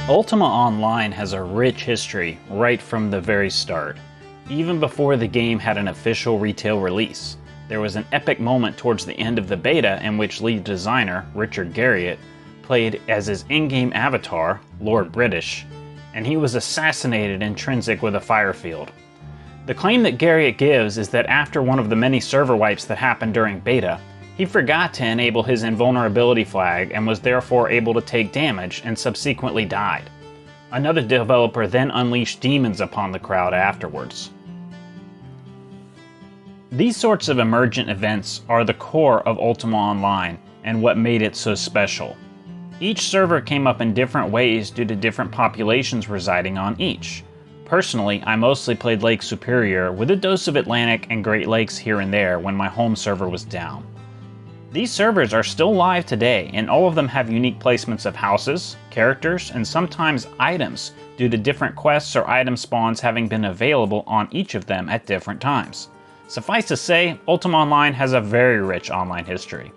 Ultima Online has a rich history right from the very start. Even before the game had an official retail release, there was an epic moment towards the end of the beta in which lead designer Richard Garriott played as his in-game avatar, Lord British, and he was assassinated in Trinsic with a fire field. The claim that Garriott gives is that after one of the many server wipes that happened during beta, he forgot to enable his invulnerability flag and was therefore able to take damage and subsequently died. Another developer then unleashed demons upon the crowd afterwards. These sorts of emergent events are the core of Ultima Online and what made it so special. Each server came up in different ways due to different populations residing on each. Personally, I mostly played Lake Superior with a dose of Atlantic and Great Lakes here and there when my home server was down. These servers are still live today, and all of them have unique placements of houses, characters, and sometimes items due to different quests or item spawns having been available on each of them at different times. Suffice to say, Ultima Online has a very rich online history.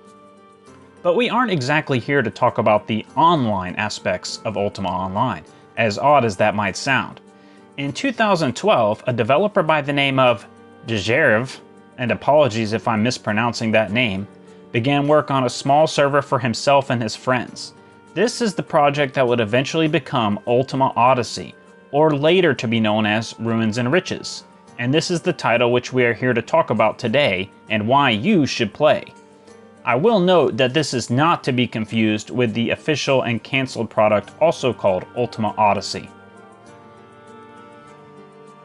But we aren't exactly here to talk about the online aspects of Ultima Online, as odd as that might sound. In 2012, a developer by the name of Djerev, and apologies if I'm mispronouncing that name, began work on a small server for himself and his friends. This is the project that would eventually become Ultima Odyssey, or later to be known as Ruins and Riches. And this is the title which we are here to talk about today, and why you should play. I will note that this is not to be confused with the official and cancelled product also called Ultima Odyssey.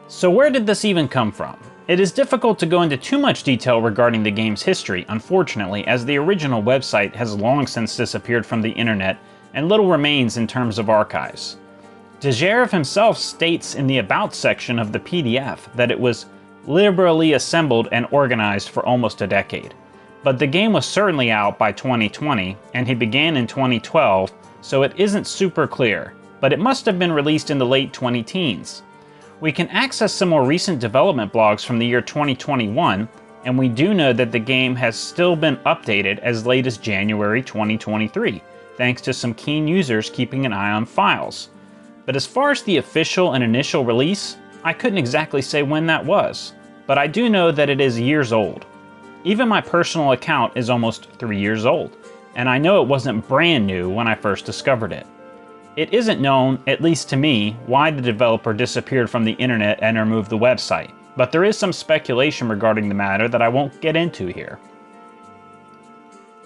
So where did this even come from? It is difficult to go into too much detail regarding the game's history, unfortunately, as the original website has long since disappeared from the internet and little remains in terms of archives. Djerev himself states in the About section of the PDF that it was liberally assembled and organized for almost a decade. But the game was certainly out by 2020, and he began in 2012, so it isn't super clear, but it must have been released in the late 20-teens. We can access some more recent development blogs from the year 2021, and we do know that the game has still been updated as late as January 2023, thanks to some keen users keeping an eye on files. But as far as the official and initial release, I couldn't exactly say when that was, but I do know that it is years old. Even my personal account is almost 3 years old, and I know it wasn't brand new when I first discovered it. It isn't known, at least to me, why the developer disappeared from the internet and removed the website, but there is some speculation regarding the matter that I won't get into here.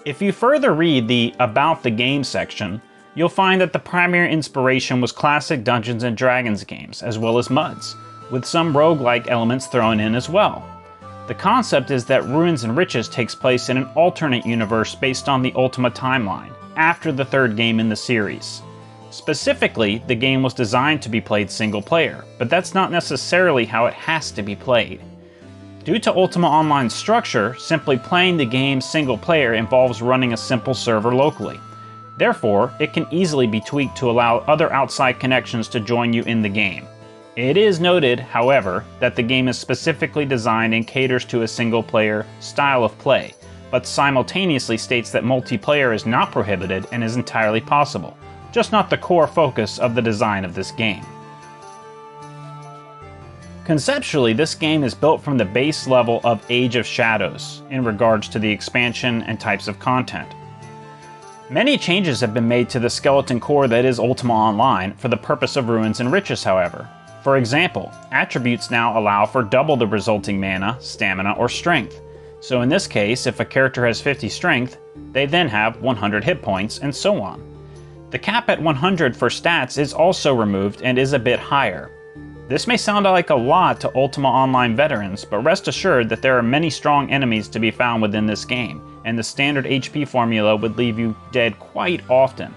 If you further read the About the Game section, you'll find that the primary inspiration was classic Dungeons & Dragons games, as well as MUDs, with some roguelike elements thrown in as well. The concept is that Ruins and Riches takes place in an alternate universe based on the Ultima timeline, after the third game in the series. Specifically, the game was designed to be played single player, but that's not necessarily how it has to be played. Due to Ultima Online's structure, simply playing the game single player involves running a simple server locally. Therefore, it can easily be tweaked to allow other outside connections to join you in the game. It is noted, however, that the game is specifically designed and caters to a single player style of play, but simultaneously states that multiplayer is not prohibited and is entirely possible. Just not the core focus of the design of this game. Conceptually, this game is built from the base level of Age of Shadows in regards to the expansion and types of content. Many changes have been made to the skeleton core that is Ultima Online for the purpose of Ruins and Riches, however. For example, attributes now allow for double the resulting mana, stamina, or strength. So in this case, if a character has 50 strength, they then have 100 hit points, and so on. The cap at 100 for stats is also removed and is a bit higher. This may sound like a lot to Ultima Online veterans, but rest assured that there are many strong enemies to be found within this game, and the standard HP formula would leave you dead quite often.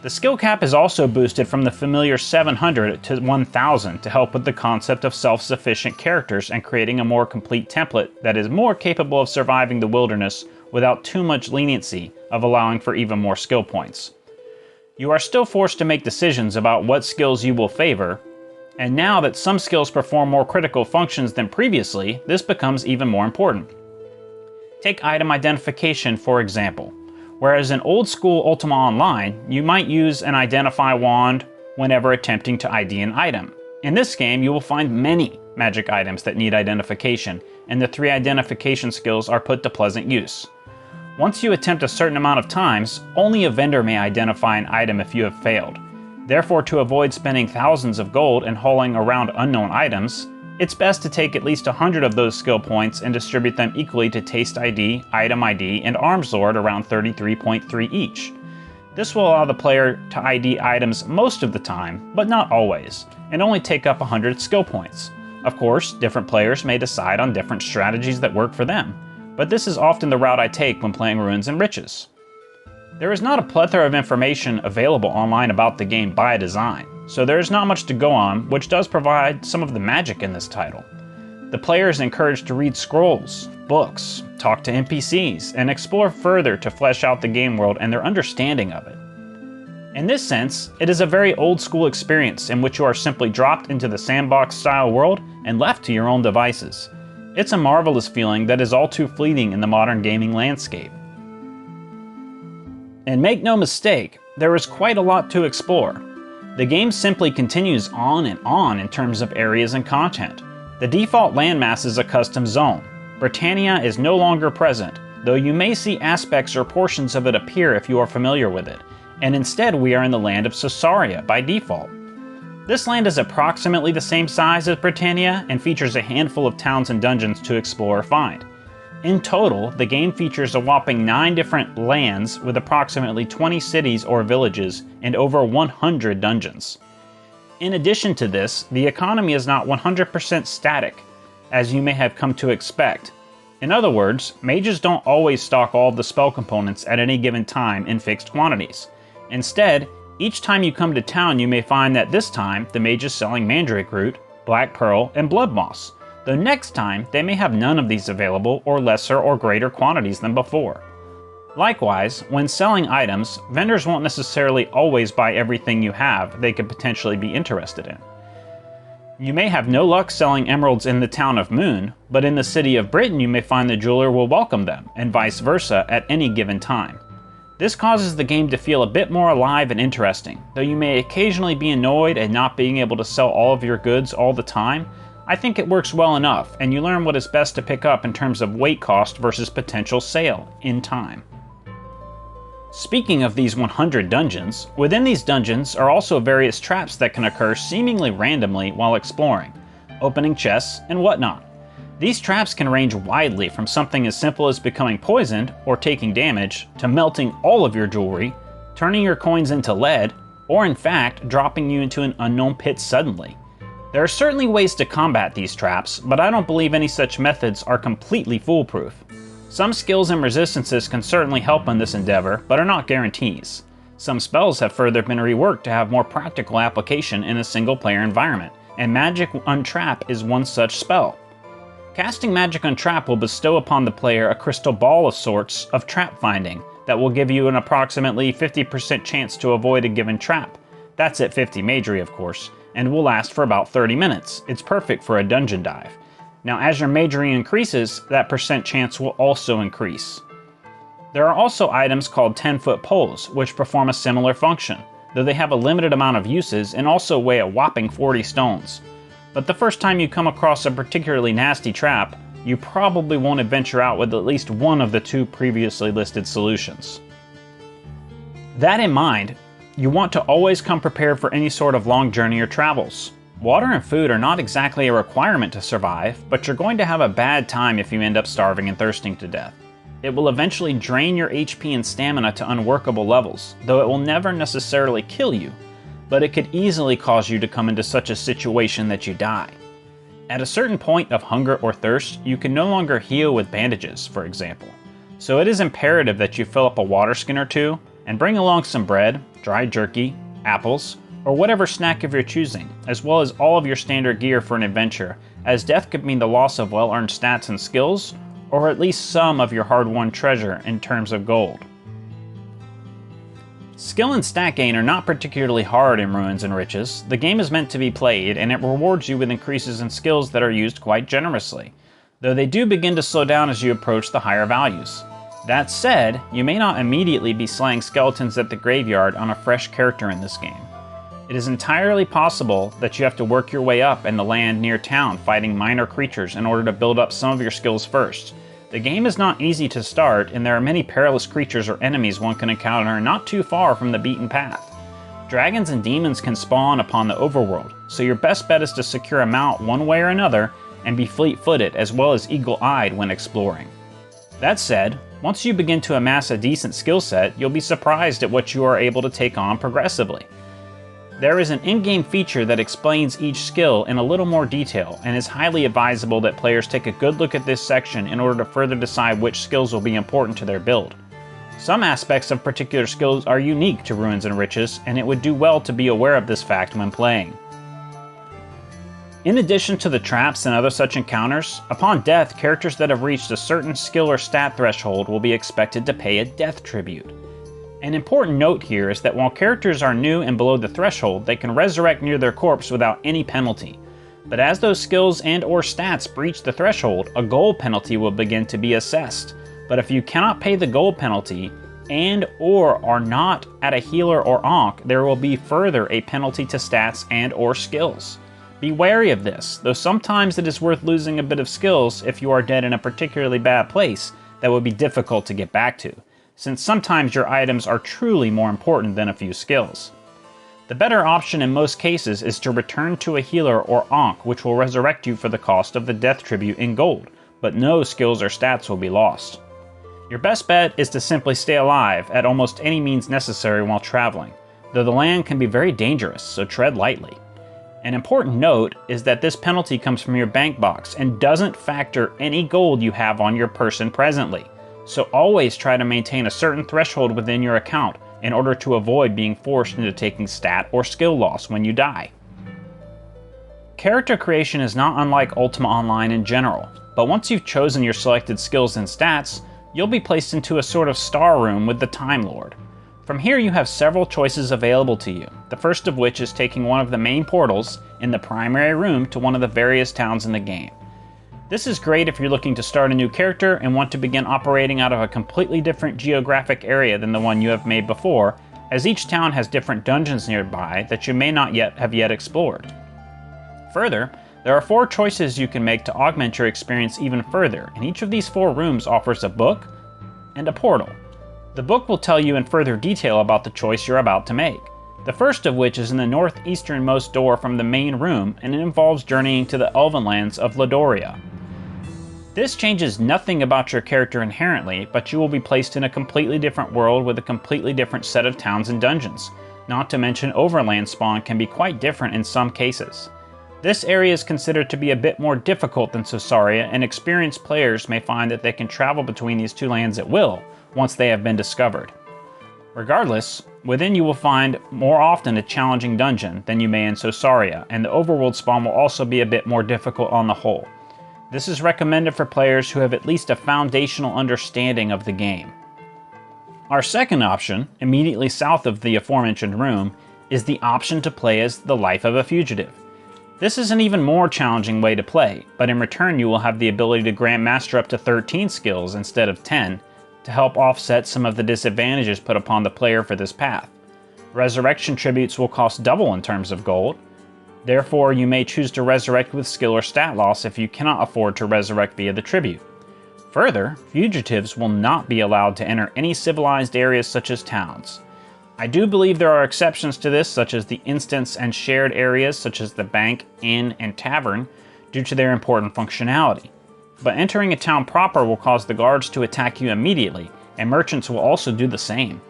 The skill cap is also boosted from the familiar 700 to 1000 to help with the concept of self-sufficient characters and creating a more complete template that is more capable of surviving the wilderness without too much leniency of allowing for even more skill points. You are still forced to make decisions about what skills you will favor, and now that some skills perform more critical functions than previously, this becomes even more important. Take item identification, for example. Whereas in old school Ultima Online, you might use an Identify wand whenever attempting to ID an item. In this game, you will find many magic items that need identification, and the 3 identification skills are put to pleasant use. Once you attempt a certain amount of times, only a vendor may identify an item if you have failed. Therefore, to avoid spending thousands of gold and hauling around unknown items, it's best to take at least 100 of those skill points and distribute them equally to Taste ID, Item ID, and Arms Lord around 33.3 each. This will allow the player to ID items most of the time, but not always, and only take up 100 skill points. Of course, different players may decide on different strategies that work for them, but this is often the route I take when playing Ruins and Riches. There is not a plethora of information available online about the game by design, so there is not much to go on, which does provide some of the magic in this title. The player is encouraged to read scrolls, books, talk to NPCs, and explore further to flesh out the game world and their understanding of it. In this sense, it is a very old school experience in which you are simply dropped into the sandbox-style world and left to your own devices. It's a marvelous feeling that is all too fleeting in the modern gaming landscape. And make no mistake, there is quite a lot to explore. The game simply continues on and on in terms of areas and content. The default landmass is a custom zone. Britannia is no longer present, though you may see aspects or portions of it appear if you are familiar with it, and instead we are in the land of Caesarea by default. This land is approximately the same size as Britannia and features a handful of towns and dungeons to explore or find. In total, the game features a whopping 9 different lands with approximately 20 cities or villages and over 100 dungeons. In addition to this, the economy is not 100% static, as you may have come to expect. In other words, mages don't always stock all of the spell components at any given time in fixed quantities. Instead, each time you come to town you may find that this time the mage is selling mandrake root, black pearl, and blood moss. The next time they may have none of these available or lesser or greater quantities than before. Likewise, when selling items, vendors won't necessarily always buy everything you have they could potentially be interested in. You may have no luck selling emeralds in the town of Moon, but in the city of Britain you may find the jeweler will welcome them, and vice versa at any given time. This causes the game to feel a bit more alive and interesting. Though you may occasionally be annoyed at not being able to sell all of your goods all the time, I think it works well enough, and you learn what is best to pick up in terms of weight cost versus potential sale in time. Speaking of these 100 dungeons, within these dungeons are also various traps that can occur seemingly randomly while exploring, opening chests, and whatnot. These traps can range widely from something as simple as becoming poisoned or taking damage, to melting all of your jewelry, turning your coins into lead, or in fact, dropping you into an unknown pit suddenly. There are certainly ways to combat these traps, but I don't believe any such methods are completely foolproof. Some skills and resistances can certainly help in this endeavor, but are not guarantees. Some spells have further been reworked to have more practical application in a single-player environment, and Magic Untrap is one such spell. Casting Magic Untrap will bestow upon the player a crystal ball of sorts of trap finding that will give you an approximately 50% chance to avoid a given trap. That's at 50 magery, of course, and will last for about 30 minutes. It's perfect for a dungeon dive. Now, as your magery increases, that percent chance will also increase. There are also items called 10-foot poles, which perform a similar function, though they have a limited amount of uses and also weigh a whopping 40 stones. But the first time you come across a particularly nasty trap, you probably won't adventure out with at least one of the 2 previously listed solutions. That in mind, you want to always come prepared for any sort of long journey or travels. Water and food are not exactly a requirement to survive, but you're going to have a bad time if you end up starving and thirsting to death. It will eventually drain your HP and stamina to unworkable levels, though it will never necessarily kill you, but it could easily cause you to come into such a situation that you die. At a certain point of hunger or thirst, you can no longer heal with bandages, for example. So it is imperative that you fill up a water skin or 2, and bring along some bread, dried jerky, apples, or whatever snack of your choosing, as well as all of your standard gear for an adventure, as death could mean the loss of well-earned stats and skills, or at least some of your hard-won treasure in terms of gold. Skill and stat gain are not particularly hard in Ruins and Riches. The game is meant to be played, and it rewards you with increases in skills that are used quite generously, though they do begin to slow down as you approach the higher values. That said, you may not immediately be slaying skeletons at the graveyard on a fresh character in this game. It is entirely possible that you have to work your way up in the land near town fighting minor creatures in order to build up some of your skills first. The game is not easy to start, and there are many perilous creatures or enemies one can encounter not too far from the beaten path. Dragons and demons can spawn upon the overworld, so your best bet is to secure a mount one way or another and be fleet-footed as well as eagle-eyed when exploring. That said, once you begin to amass a decent skill set, you'll be surprised at what you are able to take on progressively. There is an in-game feature that explains each skill in a little more detail, and is highly advisable that players take a good look at this section in order to further decide which skills will be important to their build. Some aspects of particular skills are unique to Ruins and Riches, and it would do well to be aware of this fact when playing. In addition to the traps and other such encounters, upon death, characters that have reached a certain skill or stat threshold will be expected to pay a death tribute. An important note here is that while characters are new and below the threshold, they can resurrect near their corpse without any penalty. But as those skills and or stats breach the threshold, a gold penalty will begin to be assessed. But if you cannot pay the gold penalty and or are not at a healer or onk, there will be further a penalty to stats and or skills. Be wary of this, though sometimes it is worth losing a bit of skills if you are dead in a particularly bad place that would be difficult to get back to, since sometimes your items are truly more important than a few skills. The better option in most cases is to return to a healer or onk, which will resurrect you for the cost of the death tribute in gold, but no skills or stats will be lost. Your best bet is to simply stay alive at almost any means necessary while traveling, though the land can be very dangerous, so tread lightly. An important note is that this penalty comes from your bank box and doesn't factor any gold you have on your person presently, so always try to maintain a certain threshold within your account in order to avoid being forced into taking stat or skill loss when you die. Character creation is not unlike Ultima Online in general, but once you've chosen your selected skills and stats, you'll be placed into a sort of star room with the Time Lord. From here you have several choices available to you, the first of which is taking one of the main portals in the primary room to one of the various towns in the game. This is great if you're looking to start a new character and want to begin operating out of a completely different geographic area than the one you have made before, as each town has different dungeons nearby that you may not yet have explored. Further, there are 4 choices you can make to augment your experience even further, and each of these 4 rooms offers a book and a portal. The book will tell you in further detail about the choice you're about to make. The first of which is in the northeasternmost door from the main room, and it involves journeying to the elven lands of Ladoria. This changes nothing about your character inherently, but you will be placed in a completely different world with a completely different set of towns and dungeons. Not to mention overland spawn can be quite different in some cases. This area is considered to be a bit more difficult than Sosaria, and experienced players may find that they can travel between these 2 lands at will, once they have been discovered. Regardless, within you will find more often a challenging dungeon than you may in Sosaria, and the overworld spawn will also be a bit more difficult on the whole. This is recommended for players who have at least a foundational understanding of the game. Our second option, immediately south of the aforementioned room, is the option to play as the life of a fugitive. This is an even more challenging way to play, but in return you will have the ability to grandmaster up to 13 skills instead of 10, to help offset some of the disadvantages put upon the player for this path. Resurrection tributes will cost double in terms of gold. Therefore, you may choose to resurrect with skill or stat loss if you cannot afford to resurrect via the tribute. Further, fugitives will not be allowed to enter any civilized areas such as towns. I do believe there are exceptions to this, such as the instance and shared areas such as the bank, inn, and tavern, due to their important functionality. But entering a town proper will cause the guards to attack you immediately, and merchants will also do the same.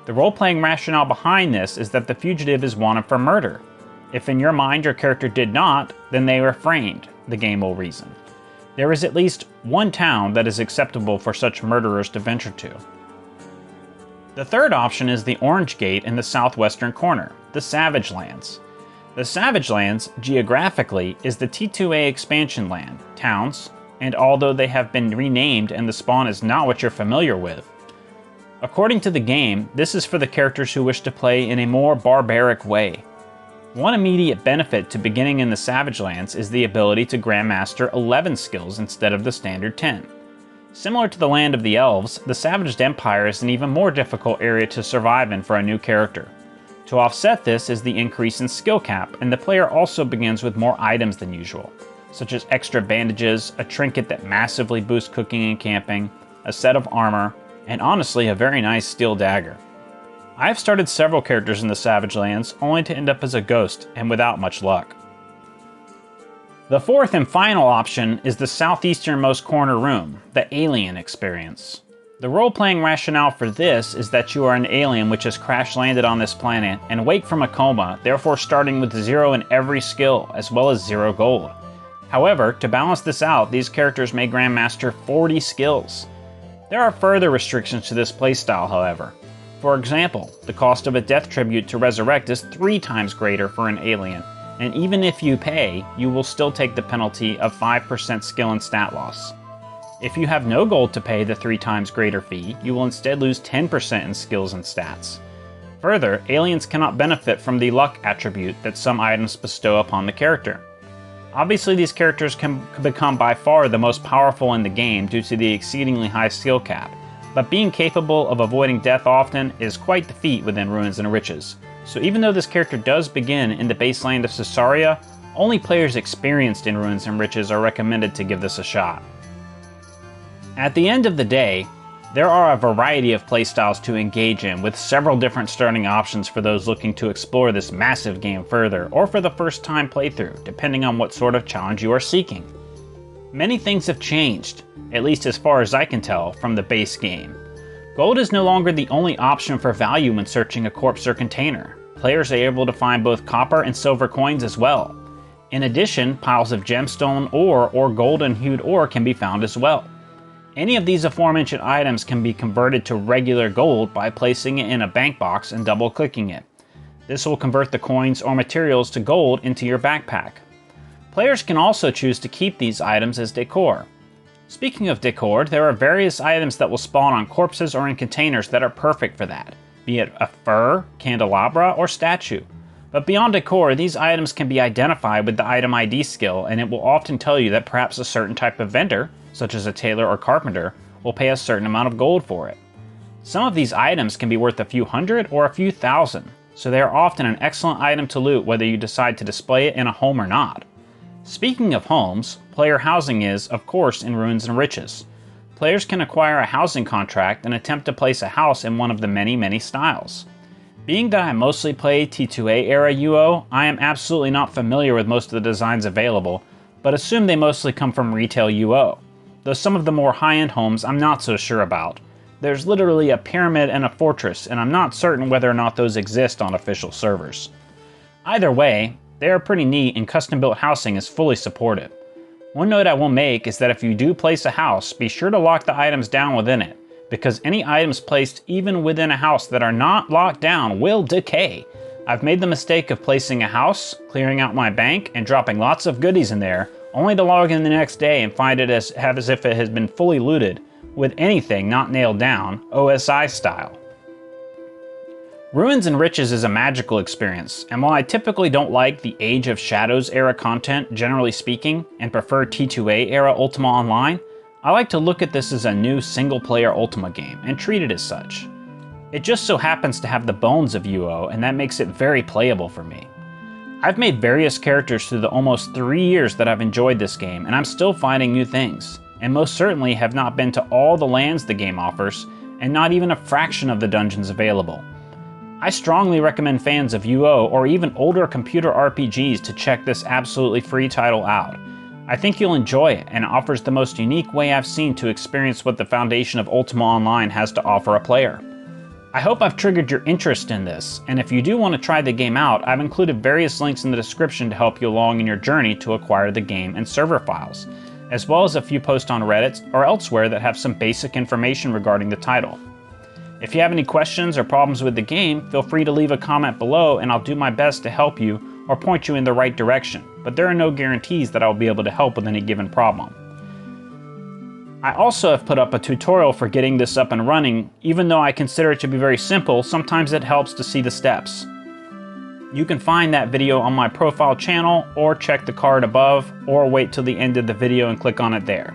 The role-playing rationale behind this is that the fugitive is wanted for murder. If in your mind your character did not, then they refrained, the game will reason. There is at least one town that is acceptable for such murderers to venture to. The third option is the Orange Gate in the southwestern corner, the Savage Lands. The Savage Lands, geographically, is the T2A expansion land, towns, and although they have been renamed and the spawn is not what you're familiar with. According to the game, this is for the characters who wish to play in a more barbaric way. One immediate benefit to beginning in the Savage Lands is the ability to grandmaster 11 skills instead of the standard 10. Similar to the Land of the Elves, the Savaged Empire is an even more difficult area to survive in for a new character. To offset this is the increase in skill cap, and the player also begins with more items than usual, such as extra bandages, a trinket that massively boosts cooking and camping, a set of armor, and honestly a very nice steel dagger. I have started several characters in the Savage Lands, only to end up as a ghost and without much luck. The fourth and final option is the southeasternmost corner room, the Alien experience. The role-playing rationale for this is that you are an alien which has crash-landed on this planet and awake from a coma, therefore starting with 0 in every skill, as well as 0 gold. However, to balance this out, these characters may grandmaster 40 skills. There are further restrictions to this playstyle, however. For example, the cost of a death tribute to resurrect is 3 times greater for an alien, and even if you pay, you will still take the penalty of 5% skill and stat loss. If you have no gold to pay the 3 times greater fee, you will instead lose 10% in skills and stats. Further, aliens cannot benefit from the luck attribute that some items bestow upon the character. Obviously, these characters can become by far the most powerful in the game due to the exceedingly high skill cap, but being capable of avoiding death often is quite the feat within Ruins and Riches. So even though this character does begin in the base land of Caesarea, only players experienced in Ruins and Riches are recommended to give this a shot. At the end of the day, there are a variety of playstyles to engage in, with several different starting options for those looking to explore this massive game further, or for the first time playthrough, depending on what sort of challenge you are seeking. Many things have changed, at least as far as I can tell, from the base game. Gold is no longer the only option for value when searching a corpse or container. Players are able to find both copper and silver coins as well. In addition, piles of gemstone ore or golden hued ore can be found as well. Any of these aforementioned items can be converted to regular gold by placing it in a bank box and double-clicking it. This will convert the coins or materials to gold into your backpack. Players can also choose to keep these items as decor. Speaking of decor, there are various items that will spawn on corpses or in containers that are perfect for that, be it a fur, candelabra, or statue. But beyond decor, these items can be identified with the item ID skill, and it will often tell you that perhaps a certain type of vendor, such as a tailor or carpenter, will pay a certain amount of gold for it. Some of these items can be worth a few hundred or a few thousand, so they are often an excellent item to loot whether you decide to display it in a home or not. Speaking of homes, player housing is, of course, in Ruins and Riches. Players can acquire a housing contract and attempt to place a house in one of the many styles. Being that I mostly play T2A era UO, I am absolutely not familiar with most of the designs available, but assume they mostly come from retail UO. Though some of the more high-end homes I'm not so sure about. There's literally a pyramid and a fortress, and I'm not certain whether or not those exist on official servers. Either way, they are pretty neat, and custom-built housing is fully supported. One note I will make is that if you do place a house, be sure to lock the items down within it, because any items placed even within a house that are not locked down will decay. I've made the mistake of placing a house, clearing out my bank, and dropping lots of goodies in there, only to log in the next day and find it as if it has been fully looted, with anything not nailed down, OSI style. Ruins and Riches is a magical experience, and while I typically don't like the Age of Shadows era content, generally speaking, and prefer T2A era Ultima Online, I like to look at this as a new single-player Ultima game, and treat it as such. It just so happens to have the bones of UO, and that makes it very playable for me. I've made various characters through the almost 3 years that I've enjoyed this game, and I'm still finding new things, and most certainly have not been to all the lands the game offers, and not even a fraction of the dungeons available. I strongly recommend fans of UO or even older computer RPGs to check this absolutely free title out. I think you'll enjoy it, and it offers the most unique way I've seen to experience what the foundation of Ultima Online has to offer a player. I hope I've triggered your interest in this, and if you do want to try the game out, I've included various links in the description to help you along in your journey to acquire the game and server files, as well as a few posts on Reddit or elsewhere that have some basic information regarding the title. If you have any questions or problems with the game, feel free to leave a comment below and I'll do my best to help you or point you in the right direction, but there are no guarantees that I'll be able to help with any given problem. I also have put up a tutorial for getting this up and running. Even though I consider it to be very simple, sometimes it helps to see the steps. You can find that video on my profile channel, or check the card above, or wait till the end of the video and click on it there.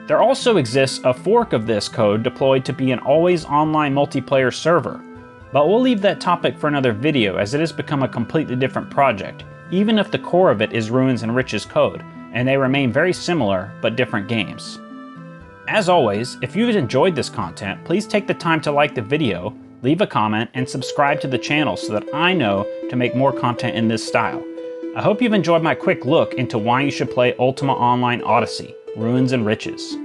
There also exists a fork of this code deployed to be an always online multiplayer server. But we'll leave that topic for another video, as it has become a completely different project, even if the core of it is Ruins and Riches code, and they remain very similar but different games. As always, if you've enjoyed this content, please take the time to like the video, leave a comment, and subscribe to the channel so that I know to make more content in this style. I hope you've enjoyed my quick look into why you should play Ultima Online Odyssey, Ruins and Riches.